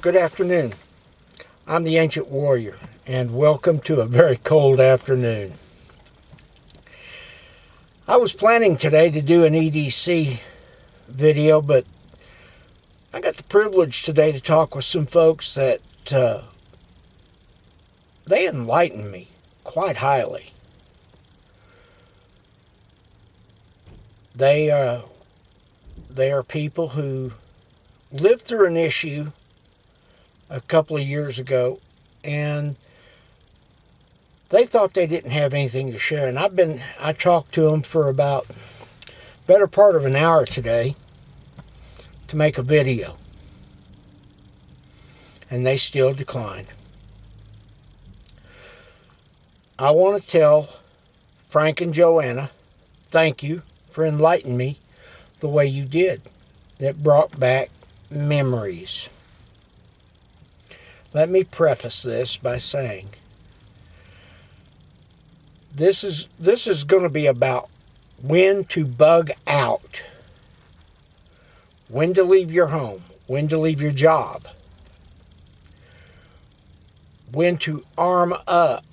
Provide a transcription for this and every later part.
Good afternoon. I'm the Ancient Warrior, and welcome to a very cold afternoon. I was planning today to do an EDC video, but I got the privilege today to talk with some folks that they enlightened me quite highly. They are people who lived through an issue a couple of years ago, and they thought they didn't have anything to share. And I talked to them for about better part of an hour today to make a video, and they still declined. I want to tell Frank and Joanna, thank you for enlightening me the way you did. That brought back memories. Let me preface this by saying this is going to be about when to bug out, when to leave your home, when to leave your job, when to arm up.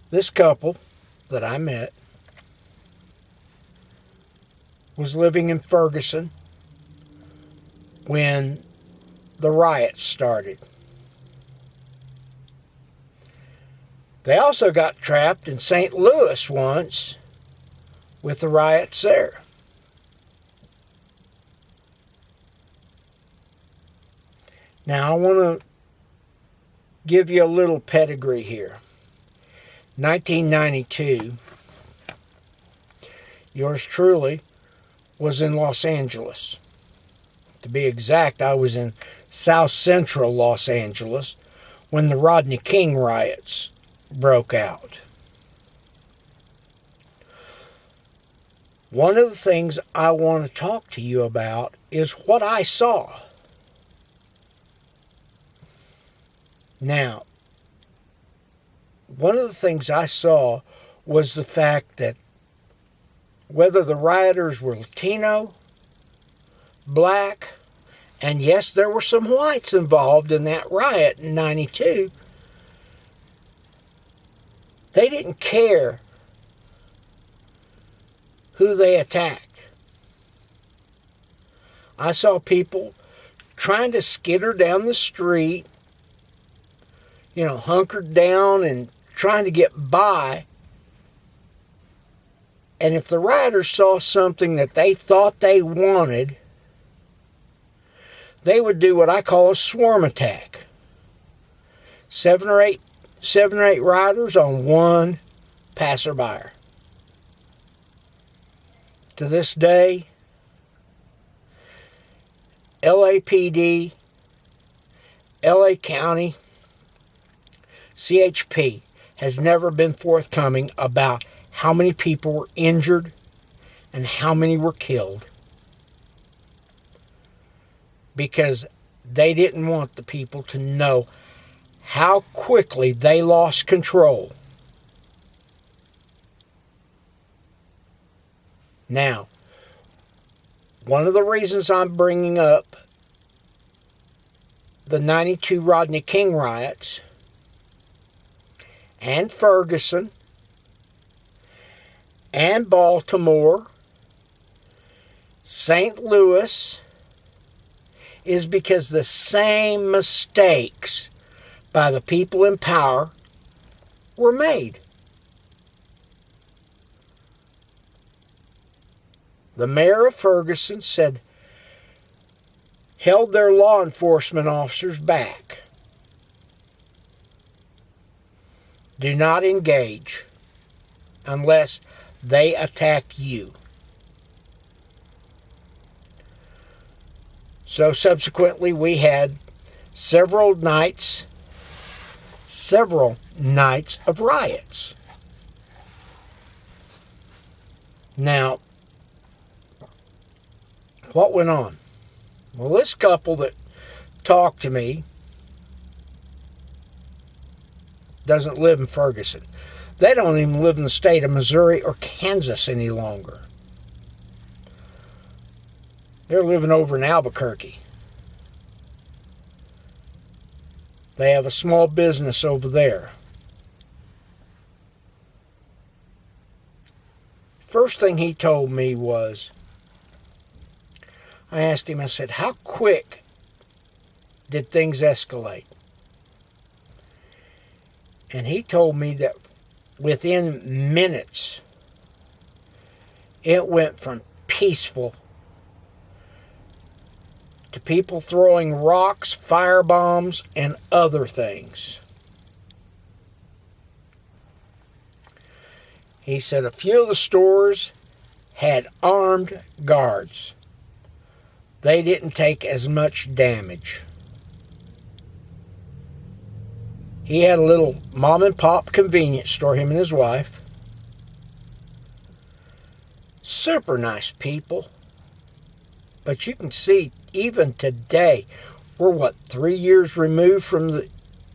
This couple that I met was living in Ferguson when the riots started. They also got trapped in St. Louis once with the riots there. Now I want to give you a little pedigree here. 1992, yours truly was in Los Angeles. To be exact, I was in South Central Los Angeles when the Rodney King riots broke out. One of the things I want to talk to you about is what I saw. Now, one of the things I saw was the fact that whether the rioters were Latino, black, and yes, there were some whites involved in that riot in 92, they didn't care who they attacked. I saw people trying to skitter down the street, hunkered down and trying to get by. And if the rioters saw something that they thought they wanted, they would do what I call a swarm attack. Seven or eight riders on one passerby. To this day, LAPD, LA County, CHP has never been forthcoming about how many people were injured and how many were killed, because they didn't want the people to know how quickly they lost control. Now, one of the reasons I'm bringing up the 92 Rodney King riots and Ferguson and Baltimore, St. Louis, is because the same mistakes by the people in power were made. The mayor of Ferguson held their law enforcement officers back. Do not engage unless they attack you. So subsequently, we had several nights of riots. Now, what went on? Well, this couple that talked to me doesn't live in Ferguson. They don't even live in the state of Missouri or Kansas any longer. They're living over in Albuquerque. They have a small business over there. First thing he told me was, I asked him, I said, how quick did things escalate? And he told me that within minutes, it went from peaceful to people throwing rocks, fire bombs, and other things. He said a few of the stores had armed guards. They didn't take as much damage. He had a little mom and pop convenience store, him and his wife. Super nice people. But you can see, even today, we're 3 years removed from the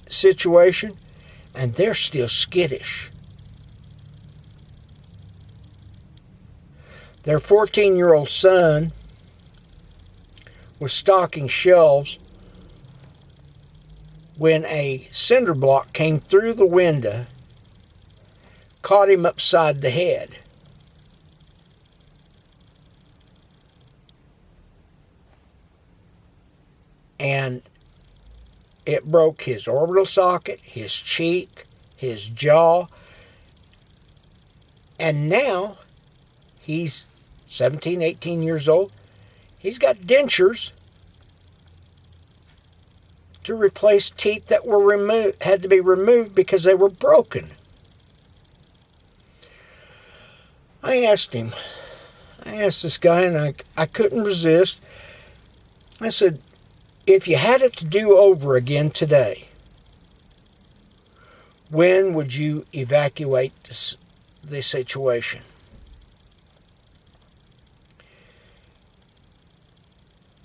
situation, and they're still skittish. Their 14-year-old son was stocking shelves when a cinder block came through the window, caught him upside the head. And it broke his orbital socket, his cheek, his jaw. And now he's 17, 18 years old. He's got dentures to replace teeth that were had to be removed because they were broken. I asked this guy, and I couldn't resist. I said, if you had it to do over again today, when would you evacuate the situation?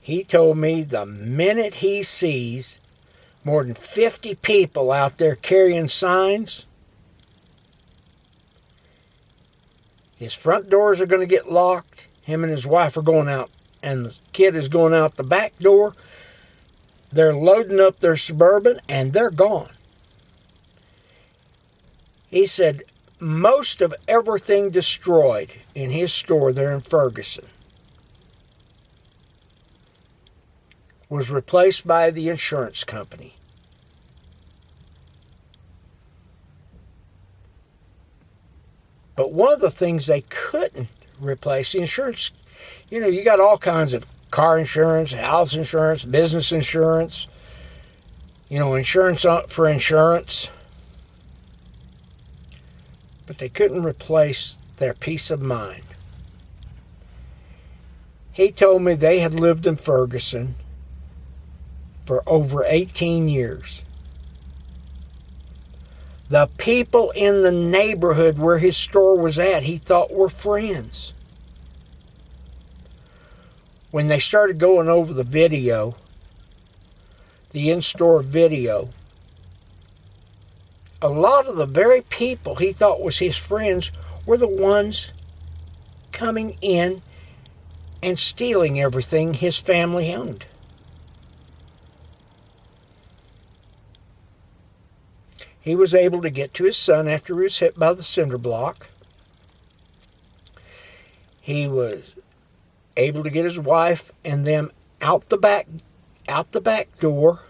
He told me the minute he sees more than 50 people out there carrying signs, his front doors are going to get locked. Him and his wife are going out, and the kid is going out the back door. They're loading up their Suburban, and they're gone. He said most of everything destroyed in his store there in Ferguson was replaced by the insurance company. But one of the things they couldn't replace, the insurance, you got all kinds of car insurance, house insurance, business insurance, insurance for insurance. But they couldn't replace their peace of mind. He told me they had lived in Ferguson for over 18 years. The people in the neighborhood where his store was at, he thought were friends. When they started going over the video, the in-store video, a lot of the very people he thought was his friends were the ones coming in and stealing everything his family owned. He was able to get to his son after he was hit by the cinder block. He was able to get his wife and them out the back door.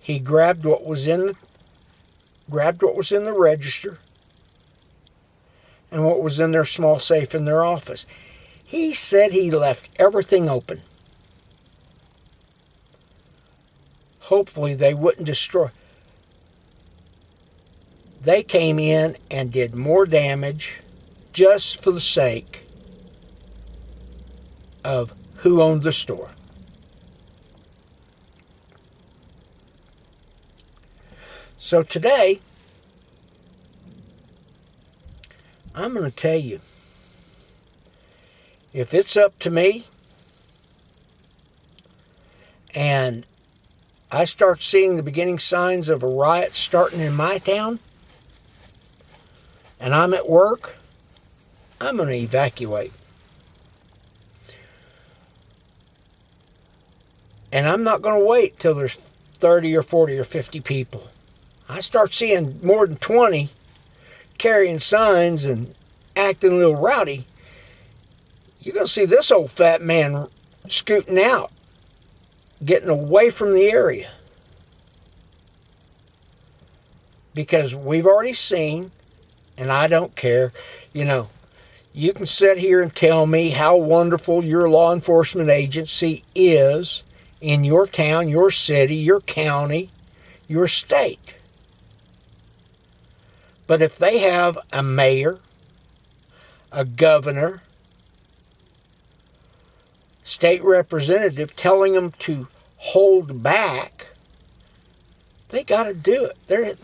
He grabbed what was in the register and what was in their small safe in their office. He said he left everything open. Hopefully they wouldn't destroy. They came in and did more damage just for the sake of who owned the store. So today, I'm going to tell you, if it's up to me and I start seeing the beginning signs of a riot starting in my town, and I'm at work, I'm going to evacuate. And I'm not going to wait till there's 30 or 40 or 50 people. I start seeing more than 20 carrying signs and acting a little rowdy. You're going to see this old fat man scooting out, getting away from the area. Because we've already seen, and I don't care, you can sit here and tell me how wonderful your law enforcement agency is in your town, your city, your county, your state. But if they have a mayor, a governor, state representative telling them to hold back, they got to do it.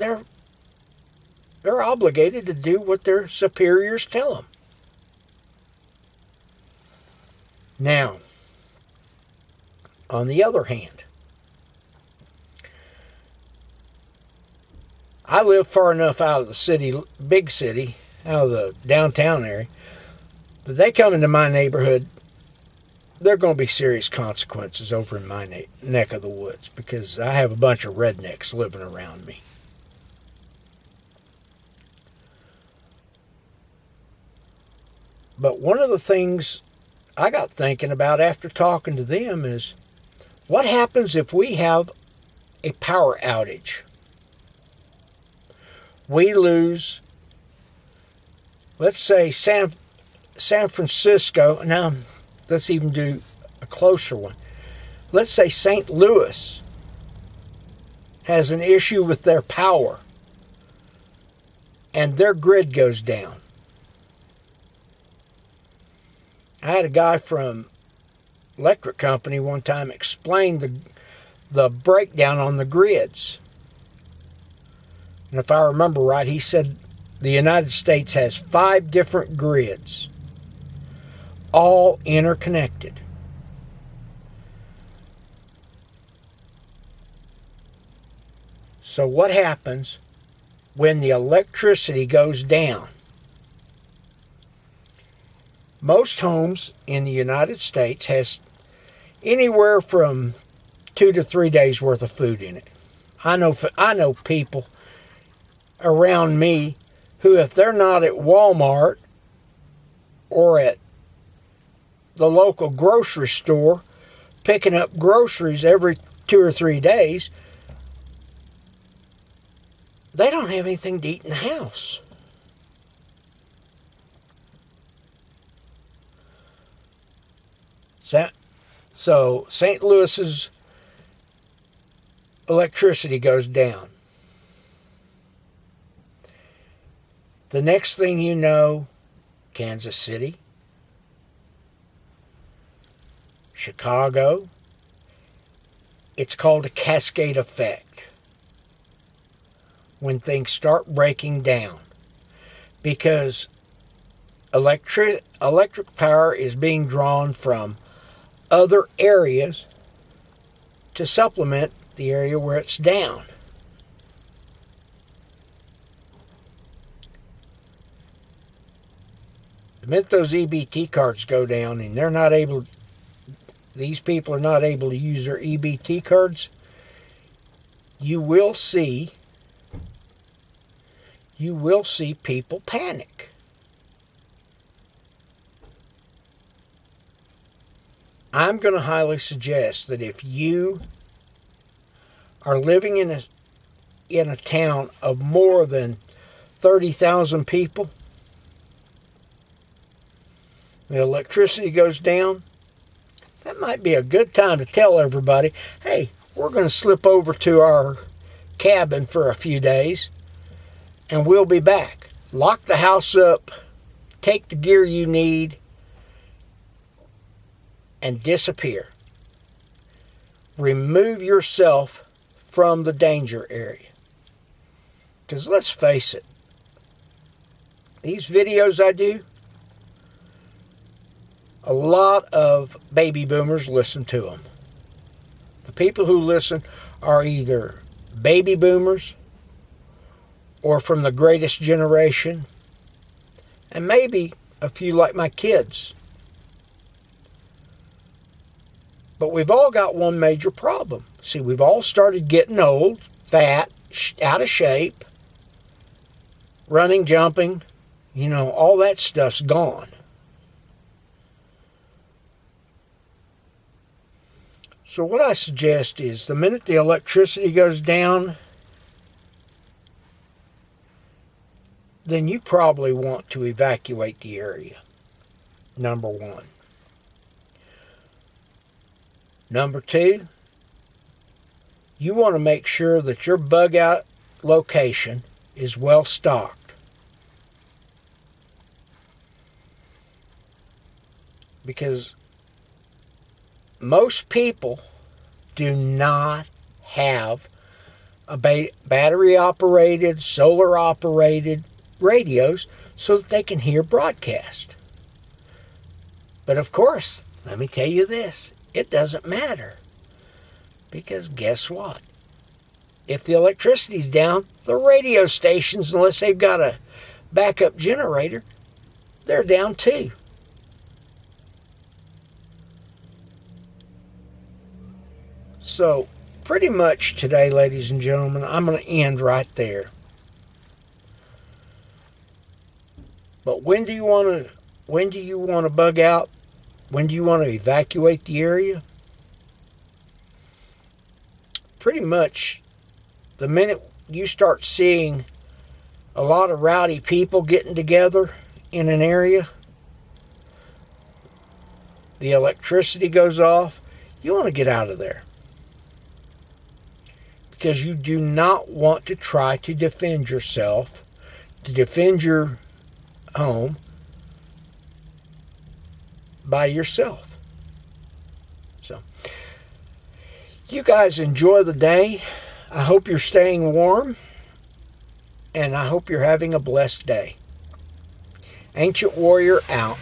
They're obligated to do what their superiors tell them. Now, on the other hand, I live far enough out of the city, big city, out of the downtown area, that they come into my neighborhood, there are going to be serious consequences over in my neck of the woods because I have a bunch of rednecks living around me. But one of the things I got thinking about after talking to them is, what happens if we have a power outage? We lose, let's say, San Francisco. Now, let's even do a closer one. Let's say St. Louis has an issue with their power and their grid goes down. I had a guy from electric company one time explain the breakdown on the grids. And if I remember right, he said the United States has 5 different grids, all interconnected. So what happens when the electricity goes down? Most homes in the United States has anywhere from 2 to 3 days worth of food in it. I know people around me who, if they're not at Walmart or at the local grocery store picking up groceries every 2 or 3 days, they don't have anything to eat in the house. So St. Louis's electricity goes down. The next thing you know, Kansas City, Chicago, it's called a cascade effect when things start breaking down, because electric power is being drawn from other areas to supplement the area where it's down. The minute those EBT cards go down and these people are not able to use their EBT cards, you will see people panic. I'm going to highly suggest that if you are living in a town of more than 30,000 people, the electricity goes down, that might be a good time to tell everybody, hey, we're going to slip over to our cabin for a few days and we'll be back. Lock the house up, take the gear you need, and disappear. Remove yourself from the danger area. Because let's face it, these videos I do, a lot of baby boomers listen to them. The people who listen are either baby boomers or from the greatest generation, and maybe a few like my kids. But we've all got one major problem. See, we've all started getting old, fat, out of shape, running, jumping, all that stuff's gone. So what I suggest is the minute the electricity goes down, then you probably want to evacuate the area. Number one. Number two, you want to make sure that your bug out location is well stocked. Because most people do not have a battery operated, solar operated radios so that they can hear broadcast. But of course, let me tell you this, it doesn't matter. Because guess what? If the electricity's down, the radio stations, unless they've got a backup generator, they're down too. So, pretty much today, ladies and gentlemen, I'm going to end right there. But when do you want to bug out? When do you want to evacuate the area? Pretty much the minute you start seeing a lot of rowdy people getting together in an area, the electricity goes off, you want to get out of there. Because you do not want to try to defend yourself, to defend your home by yourself. So, you guys enjoy the day. I hope you're staying warm, and I hope you're having a blessed day. Ancient Warrior out.